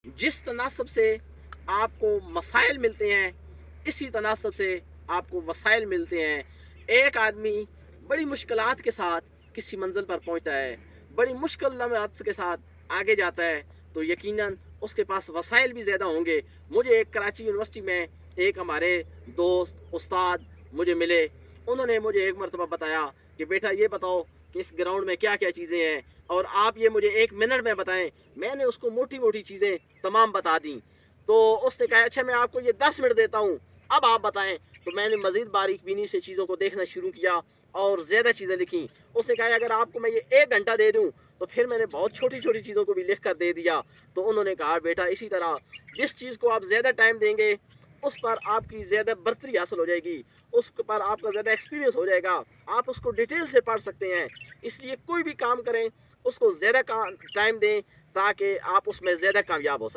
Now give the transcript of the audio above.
जिस तनासब से आपको मसाइल मिलते हैं, इसी तनासब से आपको वसाइल मिलते हैं। एक आदमी बड़ी मुश्किलात के साथ किसी मंजिल पर पहुंचता है, बड़ी मुश्किल लम्हात के साथ आगे जाता है, तो यकीनन उसके पास वसाइल भी ज़्यादा होंगे। मुझे एक कराची यूनिवर्सिटी में एक हमारे दोस्त उस्ताद मुझे मिले। उन्होंने मुझे एक मरतबा बताया कि बेटा ये बताओ कि इस ग्राउंड में क्या क्या चीज़ें हैं और आप ये मुझे 1 मिनट में बताएं। मैंने उसको मोटी मोटी चीज़ें तमाम बता दी। तो उसने कहा अच्छा मैं आपको ये 10 मिनट देता हूँ, अब आप बताएं। तो मैंने मज़ीद बारीक बीनी से चीज़ों को देखना शुरू किया और ज़्यादा चीज़ें लिखी। उसने कहा अगर आपको मैं ये 1 घंटा दे दूँ, तो फिर मैंने बहुत छोटी छोटी चीज़ों को भी लिख कर दे दिया। तो उन्होंने कहा बेटा इसी तरह जिस चीज़ को आप ज़्यादा टाइम देंगे उस पर आपकी ज़्यादा बर्तरी हासिल हो जाएगी, उस पर आपका ज़्यादा एक्सपीरियंस हो जाएगा, आप उसको डिटेल से पढ़ सकते हैं। इसलिए कोई भी काम करें उसको ज़्यादा टाइम दें ताकि आप उसमें ज़्यादा कामयाब हो सकें।